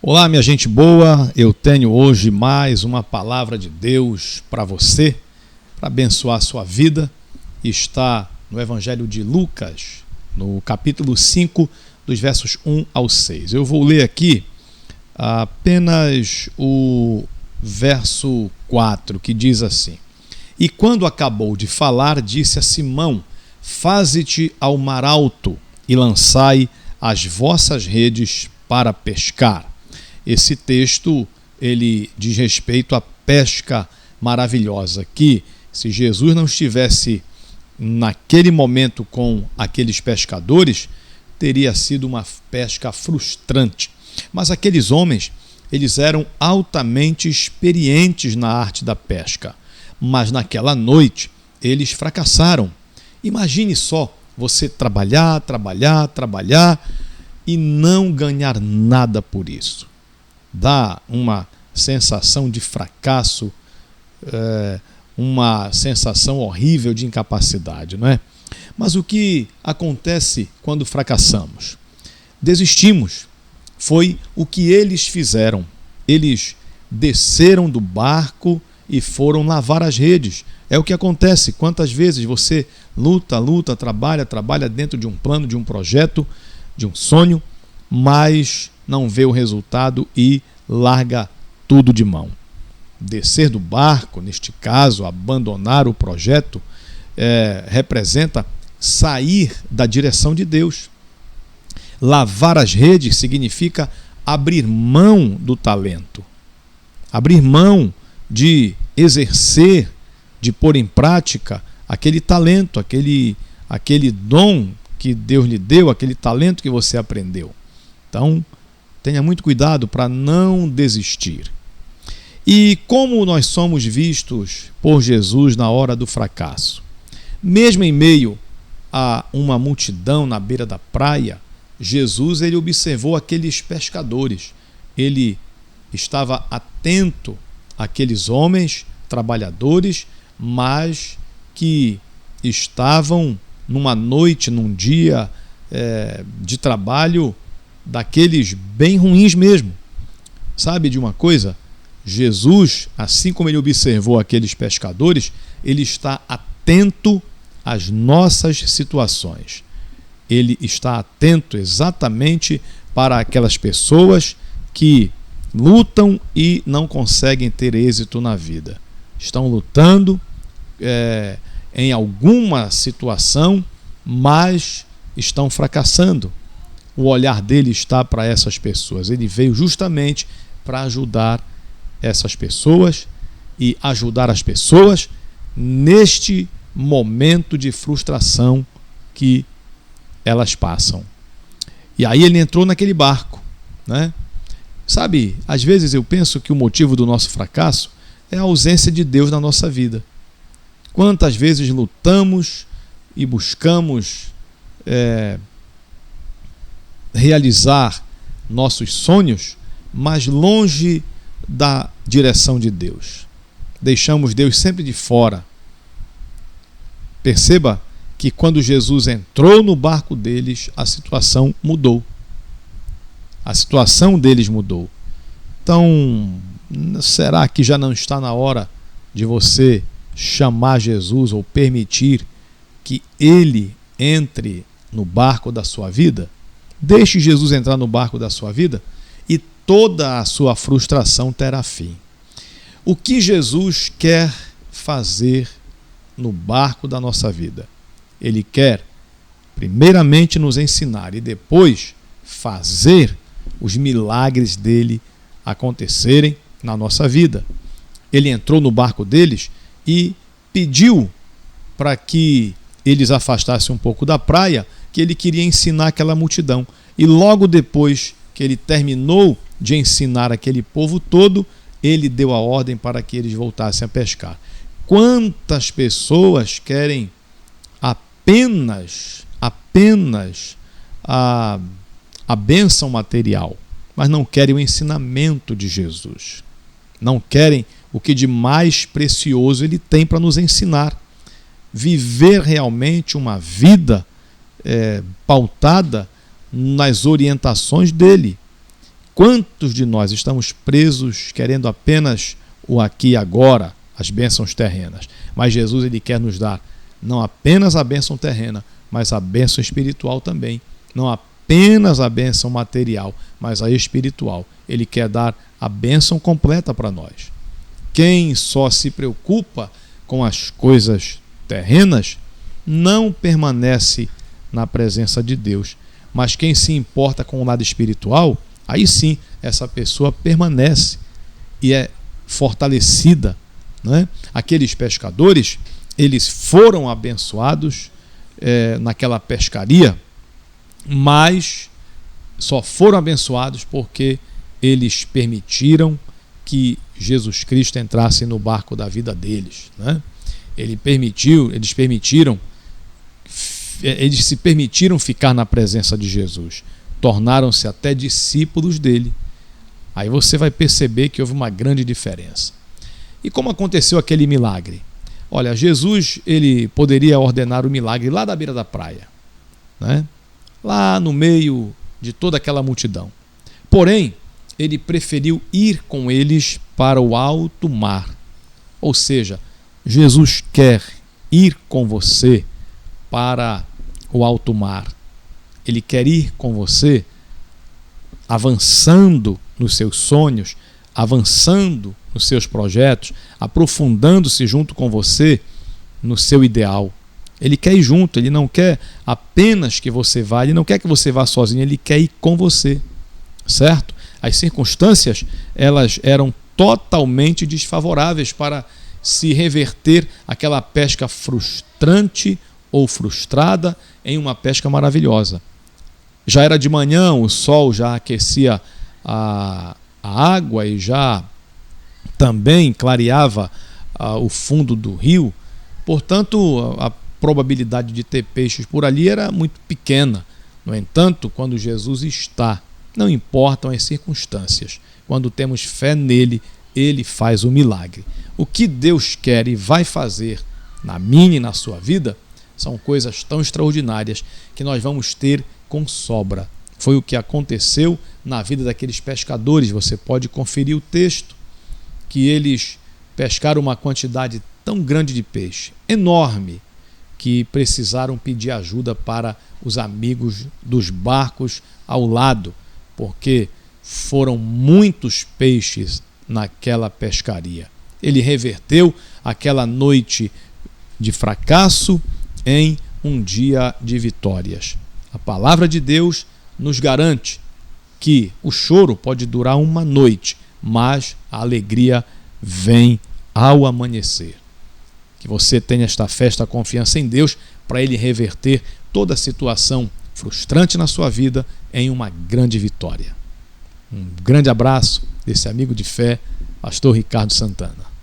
Olá, minha gente boa, eu tenho hoje mais uma palavra de Deus para você, para abençoar a sua vida. Está no Evangelho de Lucas, no capítulo 5, dos versos 1 ao 6. Eu vou ler aqui apenas o verso 4, que diz assim: E quando acabou de falar, disse a Simão: Faze-te ao mar alto e lançai as vossas redes para pescar. Esse texto, ele diz respeito à pesca maravilhosa, que se Jesus não estivesse naquele momento com aqueles pescadores, teria sido uma pesca frustrante. Mas aqueles homens, eles eram altamente experientes na arte da pesca. Mas naquela noite, eles fracassaram. Imagine só, você trabalhar e não ganhar nada por isso. Dá uma sensação de fracasso, uma sensação horrível de incapacidade, não é? Mas o que acontece quando fracassamos? Desistimos. Foi o que eles fizeram. Eles desceram do barco e foram lavar as redes. É o que acontece. Quantas vezes você luta, trabalha dentro de um plano, de um projeto, de um sonho, mas não vê o resultado e larga tudo de mão. Descer do barco, neste caso, abandonar o projeto, representa sair da direção de Deus. Lavar as redes significa abrir mão do talento, abrir mão de exercer, de pôr em prática aquele talento, aquele dom que Deus lhe deu, aquele talento que você aprendeu. Então, tenha muito cuidado para não desistir. E como nós somos vistos por Jesus na hora do fracasso? Mesmo em meio a uma multidão na beira da praia, Jesus ele observou aqueles pescadores. Ele estava atento àqueles homens trabalhadores, mas que estavam numa noite, num dia de trabalho daqueles bem ruins mesmo. Sabe de uma coisa? Jesus, assim como ele observou aqueles pescadores, ele está atento às nossas situações. Ele está atento exatamente para aquelas pessoas que lutam e não conseguem ter êxito na vida. Estão lutando em alguma situação, mas estão fracassando. O olhar dele está para essas pessoas. Ele veio justamente para ajudar essas pessoas e ajudar as pessoas neste momento de frustração que elas passam. E aí ele entrou naquele barco, né? Sabe, às vezes eu penso que o motivo do nosso fracasso é a ausência de Deus na nossa vida. Quantas vezes lutamos e buscamos realizar nossos sonhos, mas longe da direção de Deus. Deixamos Deus sempre de fora. Perceba que quando Jesus entrou no barco deles, a situação mudou. A situação deles mudou. Então, será que já não está na hora de você chamar Jesus ou permitir que ele entre no barco da sua vida? Deixe Jesus entrar no barco da sua vida e toda a sua frustração terá fim. O que Jesus quer fazer no barco da nossa vida? Ele quer, primeiramente, nos ensinar e depois fazer os milagres dele acontecerem na nossa vida. Ele entrou no barco deles e pediu para que eles afastassem um pouco da praia, que ele queria ensinar aquela multidão. E logo depois que ele terminou de ensinar aquele povo todo, ele deu a ordem para que eles voltassem a pescar. Quantas pessoas querem apenas a bênção material, mas não querem o ensinamento de Jesus. Não querem o que de mais precioso ele tem para nos ensinar. Viver realmente uma vida pautada nas orientações dele. Quantos de nós estamos presos querendo apenas o aqui e agora, as bênçãos terrenas? Mas Jesus, ele quer nos dar não apenas a bênção terrena, mas a bênção espiritual também. Não apenas a bênção material, mas a espiritual. Ele quer dar a bênção completa para nós. Quem só se preocupa com as coisas terrenas não permanece na presença de Deus. Mas quem se importa com o lado espiritual, aí sim, essa pessoa permanece e é fortalecida, né? Aqueles pescadores, eles foram abençoados naquela pescaria, mas só foram abençoados porque eles permitiram que Jesus Cristo entrasse no barco da vida deles, né? Eles se permitiram ficar na presença de Jesus, tornaram-se até discípulos dele. Aí você vai perceber que houve uma grande diferença. E como aconteceu aquele milagre? Olha, Jesus, ele poderia ordenar o milagre lá da beira da praia, né? Lá no meio de toda aquela multidão. Porém, ele preferiu ir com eles para o alto mar. Ou seja, Jesus quer ir com você para o alto mar. Ele quer ir com você avançando nos seus sonhos, avançando nos seus projetos, aprofundando-se junto com você no seu ideal. Ele quer ir junto, ele não quer apenas que você vá, ele não quer que você vá sozinho, ele quer ir com você, certo? As circunstâncias, elas eram totalmente desfavoráveis para se reverter aquela pesca frustrante ou frustrada em uma pesca maravilhosa. Já era de manhã, o sol já aquecia a água e já também clareava o fundo do rio, portanto a probabilidade de ter peixes por ali era muito pequena. No entanto, quando Jesus está, não importam as circunstâncias, quando temos fé nele, ele faz o milagre. O que Deus quer e vai fazer na minha e na sua vida são coisas tão extraordinárias que nós vamos ter com sobra. Foi o que aconteceu na vida daqueles pescadores. Você pode conferir o texto, que eles pescaram uma quantidade tão grande de peixe, enorme, que precisaram pedir ajuda para os amigos dos barcos ao lado, porque foram muitos peixes naquela pescaria. Ele reverteu aquela noite de fracasso em um dia de vitórias. A palavra de Deus nos garante que o choro pode durar uma noite, mas a alegria vem ao amanhecer. Que você tenha esta fé, esta confiança em Deus, para Ele reverter toda a situação frustrante na sua vida em uma grande vitória. Um grande abraço desse amigo de fé, Pastor Ricardo Santana.